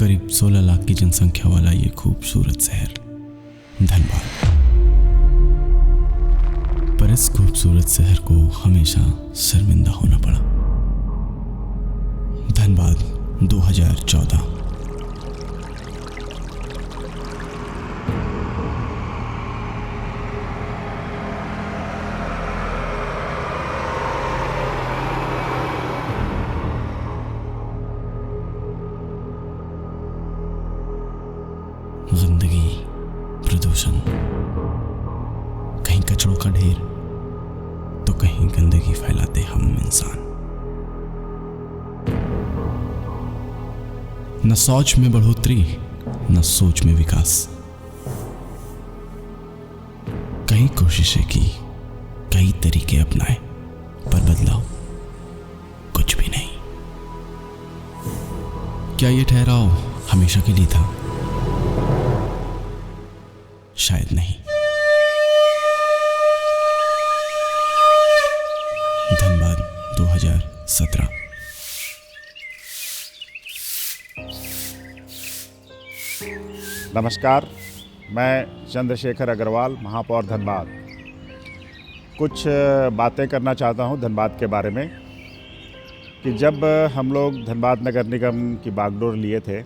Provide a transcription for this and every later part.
करीब 16 लाख की जनसंख्या वाला ये खूबसूरत शहर धनबाद। पर इस खूबसूरत शहर को हमेशा शर्मिंदा होना पड़ा। धनबाद 2014। जिंदगी, प्रदूषण, कहीं कचरों का ढेर तो कहीं गंदगी फैलाते हम इंसान। न सोच में बढ़ोतरी, न सोच में विकास। कई कोशिशें की, कई तरीके अपनाए, पर बदलाव कुछ भी नहीं। क्या ये ठहराव हमेशा के लिए था? शायद नहीं। धनबाद 2017। नमस्कार, मैं चंद्रशेखर अग्रवाल, महापौर धनबाद। कुछ बातें करना चाहता हूं धनबाद के बारे में कि जब हम लोग धनबाद नगर निगम की बागडोर लिए थे,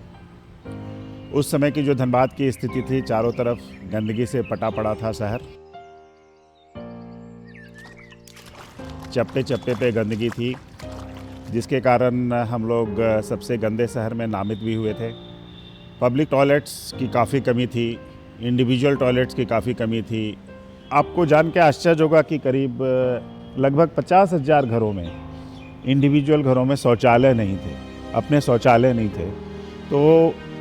उस समय की जो धनबाद की स्थिति थी, चारों तरफ गंदगी से पटा पड़ा था शहर। चप्पे चप्पे पे गंदगी थी, जिसके कारण हम लोग सबसे गंदे शहर में नामित भी हुए थे। पब्लिक टॉयलेट्स की काफ़ी कमी थी, इंडिविजुअल टॉयलेट्स की काफ़ी कमी थी। आपको जान के आश्चर्य होगा कि करीब लगभग 50,000 घरों में, इंडिविजुअल घरों में शौचालय नहीं थे, अपने शौचालय नहीं थे। तो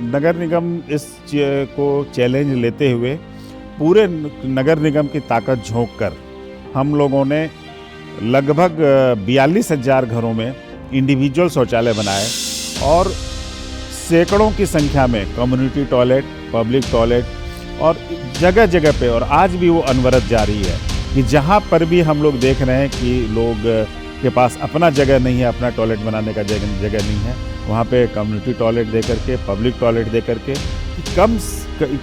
नगर निगम इस को चैलेंज लेते हुए पूरे नगर निगम की ताकत झोंक कर हम लोगों ने लगभग 42,000 घरों में इंडिविजुअल शौचालय बनाए और सैकड़ों की संख्या में कम्युनिटी टॉयलेट, पब्लिक टॉयलेट और जगह जगह पे, और आज भी वो अनवरत जारी है कि जहाँ पर भी हम लोग देख रहे हैं कि लोग के पास अपना जगह नहीं है, अपना टॉयलेट बनाने का जगह नहीं है, वहाँ पे कम्युनिटी टॉयलेट दे करके, पब्लिक टॉयलेट दे करके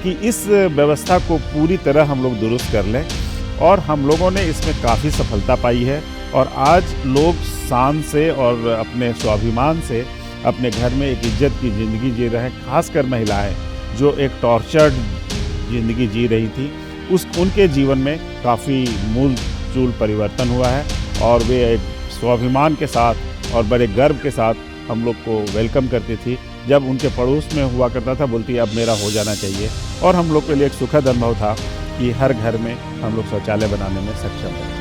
कि इस व्यवस्था को पूरी तरह हम लोग दुरुस्त कर लें। और हम लोगों ने इसमें काफ़ी सफलता पाई है और आज लोग शान से और अपने स्वाभिमान से अपने घर में एक इज्जत की ज़िंदगी जी रहे हैं। खासकर महिलाएं जो एक टॉर्चर्ड ज़िंदगी जी रही थी, उनके जीवन में काफ़ी मूल चूल परिवर्तन हुआ है और वे एक स्वाभिमान के साथ और बड़े गर्व के साथ हम लोग को वेलकम करती थी। जब उनके पड़ोस में हुआ करता था, बोलती अब मेरा हो जाना चाहिए। और हम लोग के लिए एक सुखद अनुभव था कि हर घर में हम लोग शौचालय बनाने में सक्षम हैं।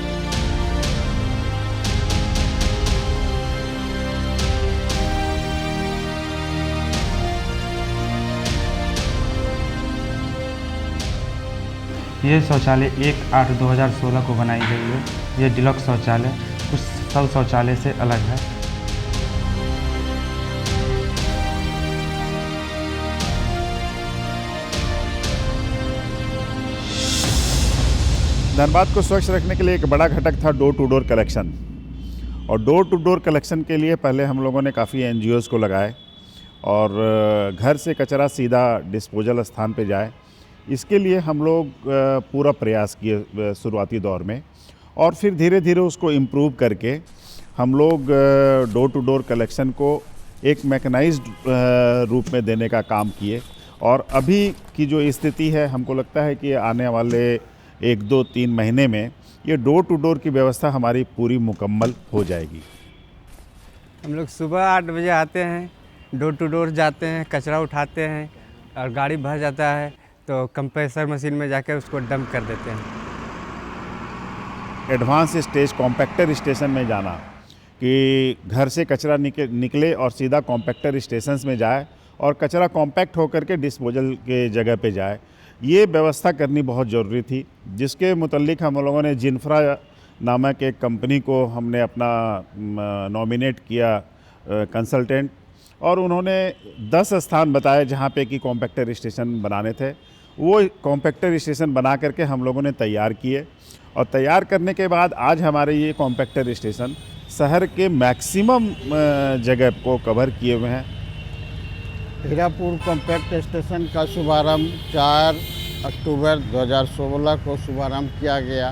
ये शौचालय 1/8/2016 को बनाई गई है। ये डिलक्स शौचालय कुछ सब शौचालय से अलग है। धनबाद को स्वच्छ रखने के लिए एक बड़ा घटक था डोर टू डोर कलेक्शन। और डोर टू डोर कलेक्शन के लिए पहले हम लोगों ने काफ़ी NGOs को लगाए और घर से कचरा सीधा डिस्पोजल स्थान पे जाए, इसके लिए हम लोग पूरा प्रयास किए शुरुआती दौर में। और फिर धीरे धीरे उसको इम्प्रूव करके हम लोग डोर टू डोर कलेक्शन को एक मैकेनाइज्ड रूप में देने का काम किए। और अभी की जो स्थिति है, हमको लगता है कि आने वाले 1, 2, 3 महीने में ये डोर टू डोर की व्यवस्था हमारी पूरी मुकम्मल हो जाएगी। हम लोग सुबह 8 बजे आते हैं, डोर टू डोर जाते हैं, कचरा उठाते हैं और गाड़ी भर जाता है तो कंप्रेसर मशीन में जाकर उसको डंप कर देते हैं। एडवांस स्टेज कॉम्पैक्टर स्टेशन में जाना कि घर से कचरा निकले और सीधा कॉम्पैक्टर स्टेशंस में जाए और कचरा कॉम्पैक्ट होकर के डिस्पोजल के जगह पे जाए, ये व्यवस्था करनी बहुत ज़रूरी थी। जिसके मुतल्लिक हम लोगों ने जिनफ्रा नामक एक कंपनी को हमने अपना नॉमिनेट किया कंसल्टेंट, और उन्होंने 10 स्थान बताए जहाँ पे कि कॉम्पैक्टर स्टेशन बनाने थे। वो कॉम्पैक्टर स्टेशन बना करके हम लोगों ने तैयार किए और तैयार करने के बाद आज हमारे ये कॉम्पैक्टर स्टेशन शहर के मैक्सिमम जगह को कवर किए हुए हैं। हीरापुर कॉम्पैक्ट स्टेशन का शुभारंभ 4 अक्टूबर 2016 को शुभारंभ किया गया।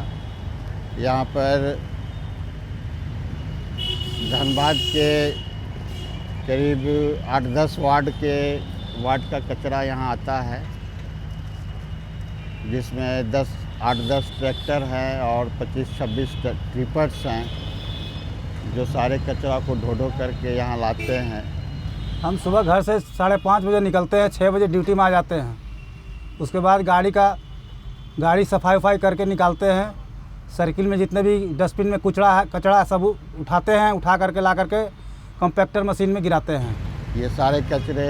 यहाँ पर धनबाद के करीब 8-10 वार्ड का कचरा यहाँ आता है, जिसमें 8-10 ट्रैक्टर हैं और 25-26 ट्रिपर्स हैं, जो सारे कचरा को ढो करके यहाँ लाते हैं। हम सुबह घर से 5:30 बजे निकलते हैं, 6 बजे ड्यूटी में आ जाते हैं। उसके बाद गाड़ी सफाई करके निकालते हैं। सर्किल में जितने भी डस्टबिन में कचरा है सब उठाते हैं, उठा करके ला करके कॉम्पैक्टर मशीन में गिराते हैं। ये सारे कचरे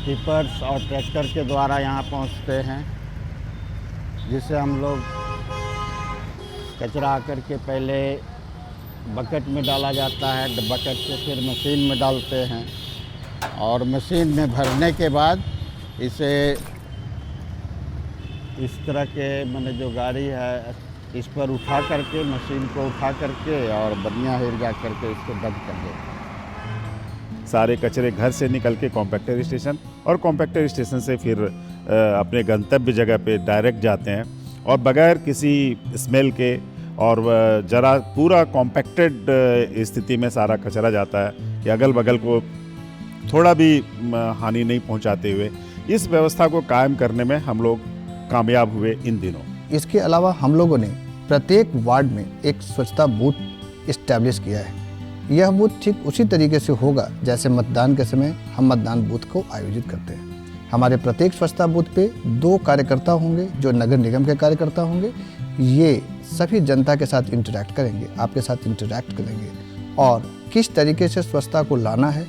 टिपर्स और ट्रैक्टर के द्वारा यहाँ पहुँचते हैं, जिसे हम लोग कचरा आकर के पहले बकेट में डाला जाता है, बकेट से फिर मशीन में डालते हैं और मशीन में भरने के बाद इसे इस तरह के मैंने जो गाड़ी है इस पर उठा करके, मशीन को उठा करके और बनिया हिरगा करके इसको डंप कर देते हैं। सारे कचरे घर से निकल के कॉम्पैक्टर स्टेशन और कॉम्पैक्टर स्टेशन से फिर अपने गंतव्य जगह पे डायरेक्ट जाते हैं और बगैर किसी स्मेल के और जरा पूरा कॉम्पैक्टेड स्थिति में सारा कचरा जाता है कि अगल बगल को थोड़ा भी हानि नहीं पहुंचाते हुए इस व्यवस्था को कायम करने में हम लोग कामयाब हुए इन दिनों। इसके अलावा हम लोगों ने प्रत्येक वार्ड में एक स्वच्छता बूथ इस्टेब्लिश किया है। यह बूथ ठीक उसी तरीके से होगा जैसे मतदान के समय हम मतदान बूथ को आयोजित करते हैं। हमारे प्रत्येक स्वच्छता बूथ पे 2 कार्यकर्ता होंगे जो नगर निगम के कार्यकर्ता होंगे। ये सभी जनता के साथ इंटरैक्ट करेंगे, आपके साथ इंटरैक्ट करेंगे और किस तरीके से स्वच्छता को लाना है,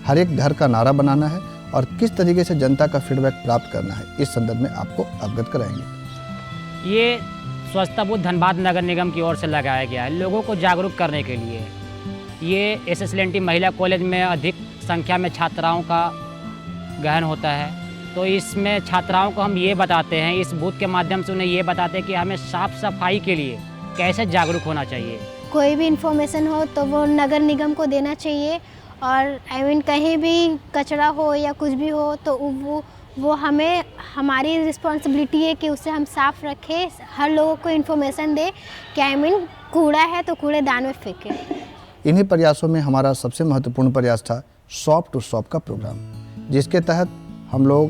हर एक घर का नारा बनाना है और किस तरीके से जनता का फीडबैक प्राप्त करना है, इस संदर्भ में आपको अवगत कराएंगे। ये स्वच्छता बूथ धनबाद नगर निगम की ओर से लगाया गया है लोगों को जागरूक करने के लिए। ये SSLNT महिला कॉलेज में अधिक संख्या में छात्राओं का गहन होता है, तो इसमें छात्राओं को हम ये बताते हैं, इस बूथ के माध्यम से उन्हें ये बताते हैं कि हमें साफ़ सफाई के लिए कैसे जागरूक होना चाहिए। कोई भी इन्फॉर्मेशन हो तो वो नगर निगम को देना चाहिए और कहीं भी कचरा हो या कुछ भी हो तो वो हमें, हमारी रिस्पॉन्सिबिलिटी है कि उसे हम साफ़ रखें, हर लोगों को इन्फॉर्मेशन दे कि कूड़ा है तो कूड़ेदान में फेंकें। इन्हीं प्रयासों में हमारा सबसे महत्वपूर्ण प्रयास था शॉप टू शॉप का प्रोग्राम, जिसके तहत हम लोग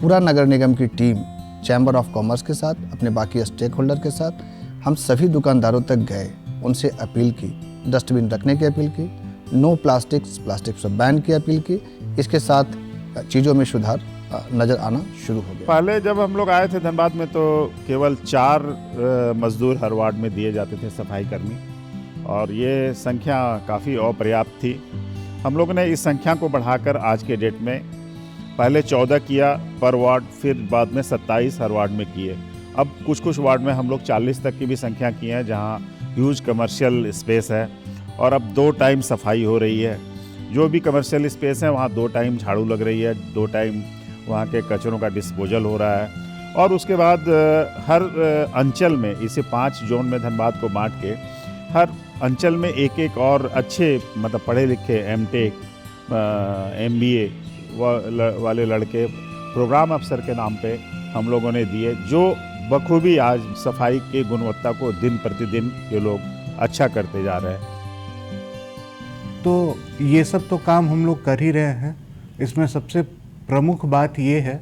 पूरा नगर निगम की टीम चैम्बर ऑफ कॉमर्स के साथ, अपने बाकी स्टेक होल्डर के साथ हम सभी दुकानदारों तक गए, उनसे अपील की, डस्टबिन रखने की अपील की, नो प्लास्टिक से बैन की अपील की। इसके साथ चीज़ों में सुधार नज़र आना शुरू हो गया। पहले जब हम लोग आए थे धनबाद में तो केवल 4 मजदूर हर वार्ड में दिए जाते थे सफाई कर्मी, और ये संख्या काफ़ी अपर्याप्त थी। हम लोगों ने इस संख्या को बढ़ाकर आज के डेट में पहले 14 किया पर वार्ड, फिर बाद में 27 हर वार्ड में किए। अब कुछ वार्ड में हम लोग 40 तक की भी संख्या की है, जहाँ ह्यूज कमर्शियल स्पेस है और अब 2 टाइम सफाई हो रही है। जो भी कमर्शियल स्पेस है वहाँ 2 टाइम झाड़ू लग रही है, 2 टाइम वहाँ के कचरों का डिस्पोजल हो रहा है। और उसके बाद हर अंचल में, इसे 5 जोन में धनबाद को बांट के हर अंचल में एक और अच्छे मतलब पढ़े लिखे MTech MBA वाले लड़के प्रोग्राम अफसर के नाम पे हम लोगों ने दिए, जो बखूबी आज सफाई की गुणवत्ता को दिन प्रतिदिन ये लोग अच्छा करते जा रहे हैं। तो ये सब तो काम हम लोग कर ही रहे हैं। इसमें सबसे प्रमुख बात ये है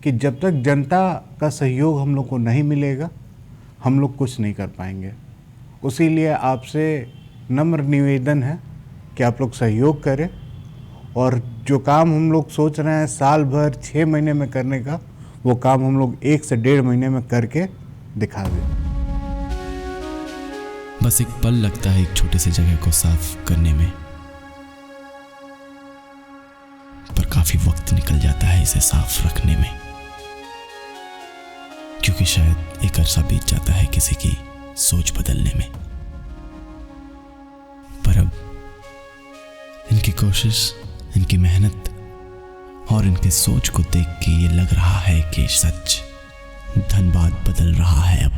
कि जब तक जनता का सहयोग हम लोग को नहीं मिलेगा हम लोग कुछ नहीं कर पाएंगे। उसीलिए आपसे नम्र निवेदन है कि आप लोग सहयोग करें और जो काम हम लोग सोच रहे हैं साल भर 6 महीने में करने का, वो काम हम लोग 1 से 1.5 महीने में करके दिखा दें। बस एक पल लगता है एक छोटे से जगह को साफ करने में, पर काफी वक्त निकल जाता है इसे साफ रखने में, क्योंकि शायद एक अरसा बीत जाता है किसी की सोच बदलने में। पर अब इनकी कोशिश, इनकी मेहनत और इनकी सोच को देख के ये लग रहा है कि सच धनबाद बदल रहा है। अब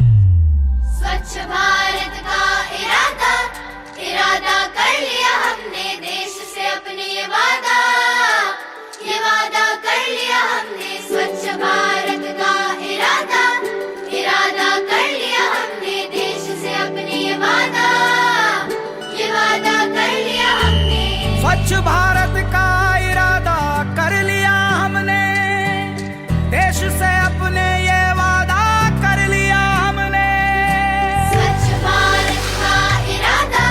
स्वच्छ भारत का इरादा कर लिया हमने, देश से अपने ये वादा स्वच्छ भारत का इरादा कर लिया हमने, देश से अपने ये वादा कर लिया हमने। स्वच्छ भारत का इरादा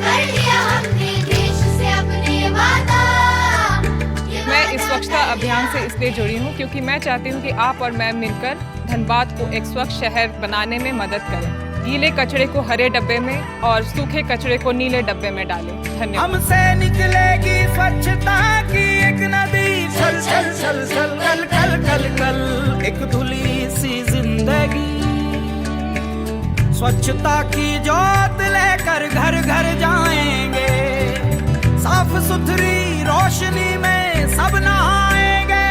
कर लिया हमने, देश से अपने वादा। मैं इस स्वच्छता अभियान से इसलिए जुड़ी हूँ क्योंकि मैं चाहती हूँ कि आप और मैं मिलकर धनबाद को एक स्वच्छ शहर बनाने में मदद करें। गीले कचरे को हरे डब्बे में और सूखे कचरे को नीले डब्बे में डालें। धन्यवाद। हमसे निकलेगी स्वच्छता की एक नदी, चल चल चल चल कल कल कल कल, एक धुली सी जिंदगी। स्वच्छता की जोत लेकर घर घर जाएंगे, साफ सुथरी रोशनी में सब नहाएंगे।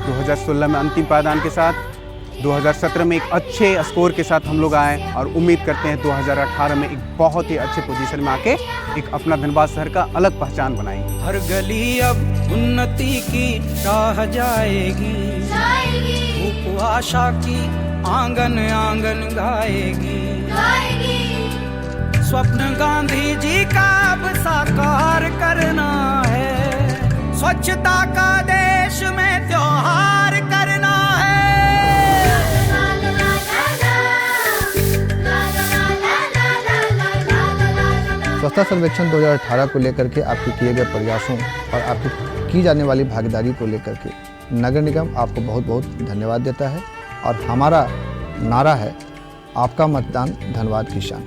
2016 में अंतिम पायदान के साथ 2017 में एक अच्छे स्कोर के साथ हम लोग आए और उम्मीद करते हैं 2018 में एक बहुत ही अच्छे पोजीशन में आके एक अपना धनबाद शहर का अलग पहचान बनाई। हर गली अब उन्नति की राह जाएगी, धूप आशा की आंगन आंगन गाएगी। स्वप्न गांधी जी का अब साकार करना है, स्वच्छता का देश में त्योहार करना है। स्वच्छता सर्वेक्षण 2018 को लेकर के आपके किए गए प्रयासों और आपकी की जाने वाली भागीदारी को लेकर के नगर निगम आपको बहुत बहुत धन्यवाद देता है और हमारा नारा है आपका मतदान धनबाद की शान।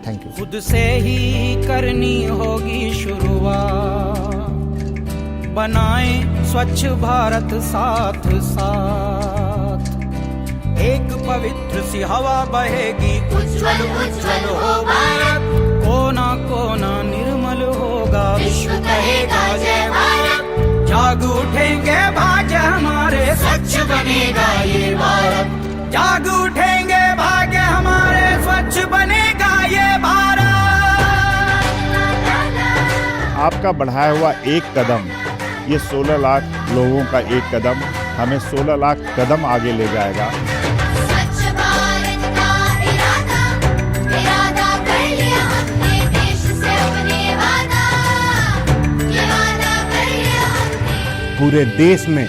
Thank you. खुद से ही करनी होगी शुरुआत, बनाएं स्वच्छ भारत साथ साथ, एक पवित्र सी हवा बहेगी, उज्जवल उज्जवल हो भारत, कोना कोना निर्मल होगा, विश्व कहेगा जय भारत। जाग उठेंगे भाग्य हमारे, स्वच्छ बनेगा ये भारत। जाग उठेंगे भाग्य हमारे, स्वच्छ बनेगा ये भारत। आपका बढ़ाया हुआ एक कदम, ये 16 लाख लोगों का एक कदम हमें 16 लाख कदम आगे ले जाएगा। स्वच्छ भारत का इरादा कर लिया हमने, देश से अपने वादा, ये वादा कर लिया हमने। पूरे देश में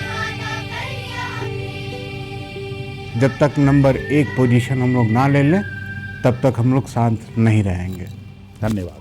जब तक नंबर 1 पोजीशन हम लोग ना ले लें तब तक हम लोग शांत नहीं रहेंगे। धन्यवाद।